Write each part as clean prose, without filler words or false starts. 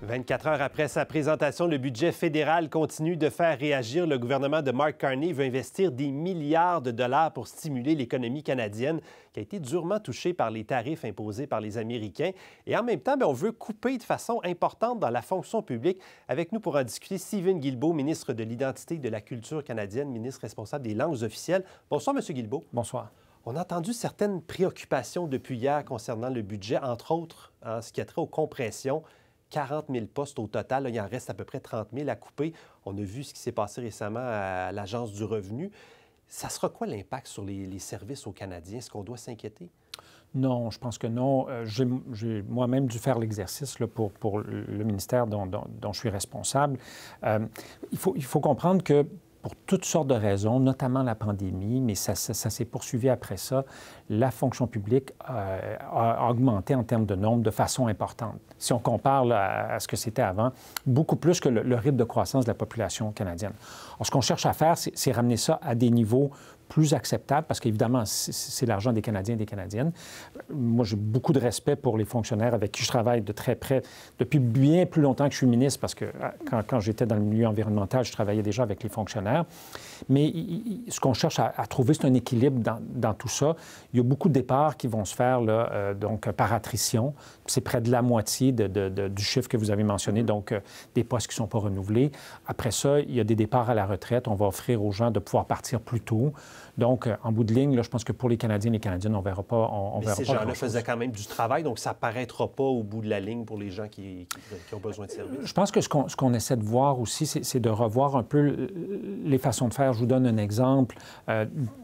24 heures après sa présentation, le budget fédéral continue de faire réagir. Le gouvernement de Mark Carney veut investir des milliards de dollars pour stimuler l'économie canadienne qui a été durement touchée par les tarifs imposés par les Américains. Et en même temps, on veut couper de façon importante dans la fonction publique. Avec nous pour en discuter, Stephen Guilbeault, ministre de l'Identité et de la Culture canadienne, ministre responsable des langues officielles. Bonsoir, M. Guilbeault. Bonsoir. On a entendu certaines préoccupations depuis hier concernant le budget, entre autres en ce qui a trait aux compressions. 40 000 postes au total. Là, il en reste à peu près 30 000 à couper. On a vu ce qui s'est passé récemment à l'Agence du revenu. Ça sera quoi l'impact sur les services aux Canadiens? Est-ce qu'on doit s'inquiéter? Non, je pense que non. J'ai moi-même dû faire l'exercice pour le ministère dont je suis responsable. Il faut comprendre que pour toutes sortes de raisons, notamment la pandémie, mais ça s'est poursuivi après ça, la fonction publique a augmenté en termes de nombre de façon importante. Si on compare à ce que c'était avant, beaucoup plus que le rythme de croissance de la population canadienne. Alors, ce qu'on cherche à faire, c'est ramener ça à des niveaux plus acceptables, parce qu'évidemment, c'est l'argent des Canadiens et des Canadiennes. Moi, j'ai beaucoup de respect pour les fonctionnaires avec qui je travaille de très près depuis bien plus longtemps que je suis ministre, parce que quand j'étais dans le milieu environnemental, je travaillais déjà avec les fonctionnaires. Mais ce qu'on cherche à trouver, c'est un équilibre dans tout ça. Il y a beaucoup de départs qui vont se faire là, donc par attrition. C'est près de la moitié du chiffre que vous avez mentionné, donc des postes qui ne sont pas renouvelés. Après ça, il y a des départs à la retraite. On va offrir aux gens de pouvoir partir plus tôt. Donc, en bout de ligne, là, je pense que pour les Canadiens et les Canadiennes, on ne verra pas. Mais ces gens-là faisaient quand même du travail, donc ça ne paraîtra pas au bout de la ligne pour les gens qui ont besoin de services. Je pense que ce qu'on essaie de voir aussi, c'est de revoir un peu les façons de faire. Je vous donne un exemple.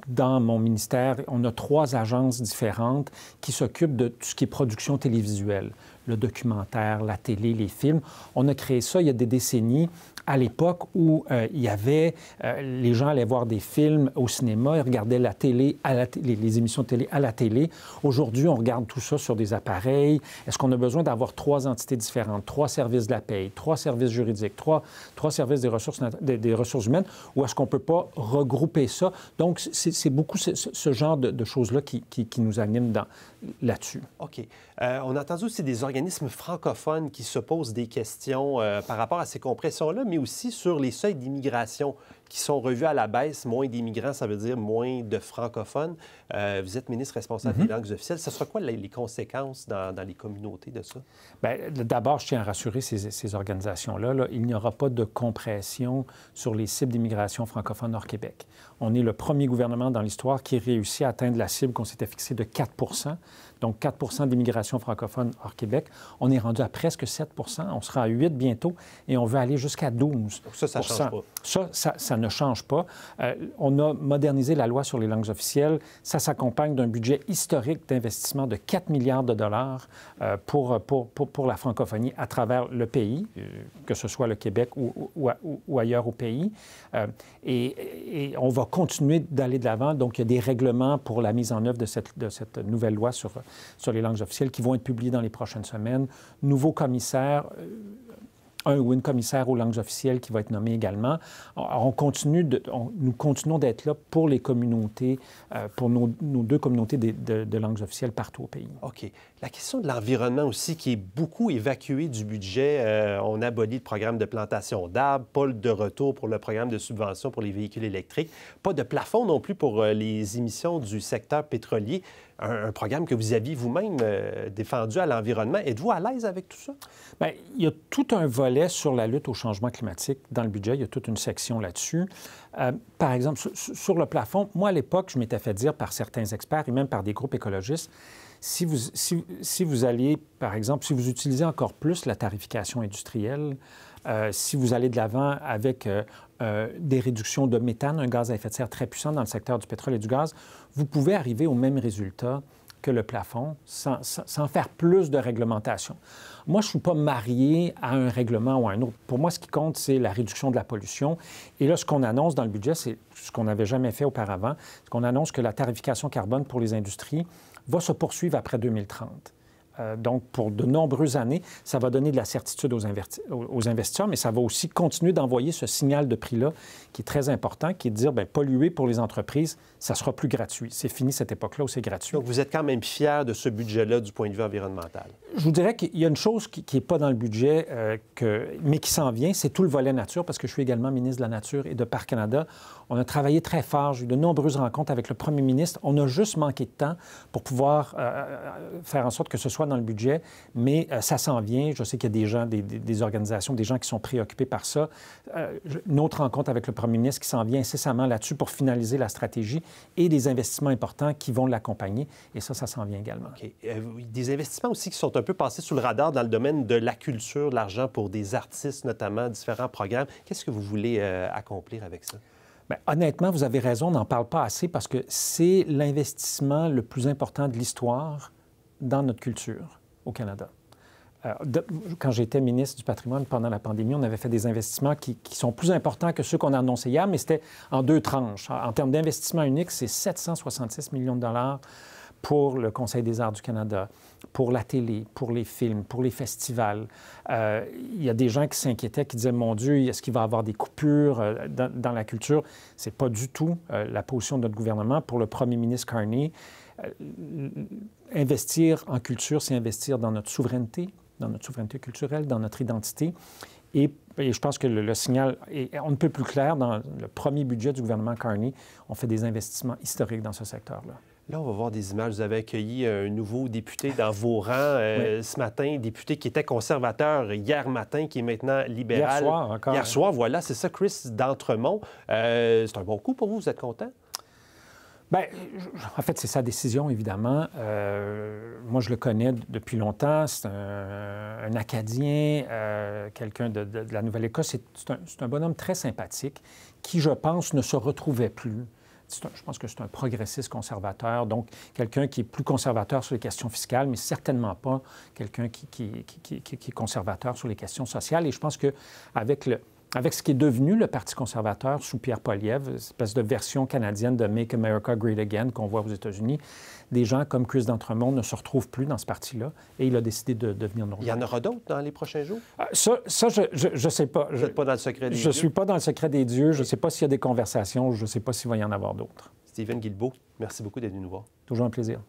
Dans mon ministère, on a 3 agences différentes qui s'occupent de tout ce qui est production télévisuelle, le documentaire, la télé, les films. On a créé ça il y a des décennies, à l'époque où il y avait... les gens allaient voir des films au cinéma, ils regardaient la télé, les émissions de télé à la télé. Aujourd'hui, on regarde tout ça sur des appareils. Est-ce qu'on a besoin d'avoir 3 entités différentes, 3 services de la paye, 3 services juridiques, 3 services des ressources humaines, ou est-ce qu'on ne peut pas regrouper ça? Donc, c'est beaucoup ce genre de choses-là qui nous animent là-dessus. OK. On a entendu aussi des organismes francophones qui se posent des questions par rapport à ces compressions-là, mais aussi sur les seuils d'immigration qui sont revus à la baisse. Moins d'immigrants, ça veut dire moins de francophones. Vous êtes ministre responsable des langues officielles. Ce sera quoi les conséquences dans les communautés de ça? Bien, d'abord, je tiens à rassurer ces organisations-là. Là, il n'y aura pas de compression sur les cibles d'immigration francophone hors Québec. On est le premier gouvernement dans l'histoire qui réussit à atteindre la cible qu'on s'était fixée de 4 donc 4 d'immigration francophone hors Québec. On est rendu à presque 7 on sera à 8 bientôt et on veut aller jusqu'à 12 donc ça ne change pas. Ça ne change pas. On a modernisé la loi sur les langues officielles. Ça s'accompagne d'un budget historique d'investissement de 4 milliards de dollars pour la francophonie à travers le pays, que ce soit le Québec ou ailleurs au pays. Et on va continuer d'aller de l'avant. Donc, il y a des règlements pour la mise en œuvre de cette nouvelle loi sur les langues officielles qui vont être publiés dans les prochaines semaines. Nouveau commissaire, un ou une commissaire aux langues officielles qui va être nommé également. Nous continuons d'être là pour les communautés, pour nos 2 communautés de langues officielles partout au pays. OK. La question de l'environnement aussi, qui est beaucoup évacuée du budget. On abolit le programme de plantation d'arbres, pas de retour pour le programme de subvention pour les véhicules électriques, pas de plafond non plus pour les émissions du secteur pétrolier. Un programme que vous aviez vous-même défendu à l'environnement. Êtes-vous à l'aise avec tout ça? Bien, il y a tout un volet sur la lutte au changement climatique dans le budget. Il y a toute une section là-dessus. Par exemple, sur le plafond, moi, à l'époque, je m'étais fait dire par certains experts et même par des groupes écologistes, si vous allez, par exemple, si vous utilisez encore plus la tarification industrielle, si vous allez de l'avant avec des réductions de méthane, un gaz à effet de serre très puissant dans le secteur du pétrole et du gaz, vous pouvez arriver au même résultat que le plafond sans faire plus de réglementation. Moi, je ne suis pas marié à un règlement ou à un autre. Pour moi, ce qui compte, c'est la réduction de la pollution. Et là, ce qu'on annonce dans le budget, c'est ce qu'on n'avait jamais fait auparavant, c'est qu'on annonce que la tarification carbone pour les industries va se poursuivre après 2030. Donc, pour de nombreuses années, ça va donner de la certitude aux investisseurs, mais ça va aussi continuer d'envoyer ce signal de prix-là qui est très important, qui est de dire, bien, polluer pour les entreprises, ça sera plus gratuit. C'est fini cette époque-là où c'est gratuit. Donc, vous êtes quand même fier de ce budget-là du point de vue environnemental? Je vous dirais qu'il y a une chose qui n'est pas dans le budget, mais qui s'en vient, c'est tout le volet nature, parce que je suis également ministre de la Nature et de Parcs Canada. On a travaillé très fort, j'ai eu de nombreuses rencontres avec le premier ministre. On a juste manqué de temps pour pouvoir faire en sorte que ce soit dans le budget, mais ça s'en vient. Je sais qu'il y a des gens, des organisations, des gens qui sont préoccupés par ça. Une autre rencontre avec le premier ministre qui s'en vient incessamment là-dessus pour finaliser la stratégie et des investissements importants qui vont l'accompagner. Et ça s'en vient également. Okay. Des investissements aussi qui sont un peu passés sous le radar dans le domaine de la culture, de l'argent pour des artistes notamment, différents programmes. Qu'est-ce que vous voulez accomplir avec ça? Bien, honnêtement, vous avez raison, on n'en parle pas assez parce que c'est l'investissement le plus important de l'histoire dans notre culture au Canada. Quand j'étais ministre du patrimoine pendant la pandémie, on avait fait des investissements qui sont plus importants que ceux qu'on a annoncés hier, mais c'était en deux tranches. En termes d'investissement unique, c'est 766 millions de dollars pour le Conseil des arts du Canada, pour la télé, pour les films, pour les festivals. Il y a des gens qui s'inquiétaient, qui disaient, mon Dieu, est-ce qu'il va y avoir des coupures dans la culture? Ce n'est pas du tout la position de notre gouvernement. Pour le premier ministre Carney, investir en culture, c'est investir dans notre souveraineté culturelle, dans notre identité. Et je pense que le signal est on ne peut plus clair. Dans le premier budget du gouvernement Carney, on fait des investissements historiques dans ce secteur-là. Là, on va voir des images. Vous avez accueilli un nouveau député dans vos rangs oui. Ce matin, député qui était conservateur hier matin, qui est maintenant libéral. Hier soir, encore. Hier soir, voilà, c'est ça, Chris d'Entremont. C'est un bon coup pour vous, vous êtes content? Bien, en fait, c'est sa décision, évidemment. Moi, je le connais depuis longtemps. C'est un Acadien, quelqu'un de la Nouvelle-Écosse. C'est un bonhomme très sympathique qui, je pense, ne se retrouvait plus. Je pense que c'est un progressiste conservateur, donc quelqu'un qui est plus conservateur sur les questions fiscales, mais certainement pas quelqu'un qui est conservateur sur les questions sociales. Et je pense qu'avec ce qui est devenu le Parti conservateur sous Pierre Poilievre, une espèce de version canadienne de « Make America Great Again » qu'on voit aux États-Unis, des gens comme Chris d'Entremont ne se retrouvent plus dans ce parti-là et il a décidé de venir nous rejoindre. Il y en aura d'autres dans les prochains jours? Ça, je ne sais pas. Vous n'êtes pas dans le secret des dieux? Je ne suis pas dans le secret des dieux. Je ne sais pas s'il y a des conversations. Je ne sais pas s'il va y en avoir d'autres. Stephen Guilbeault, merci beaucoup d'être venu nous voir. Toujours un plaisir.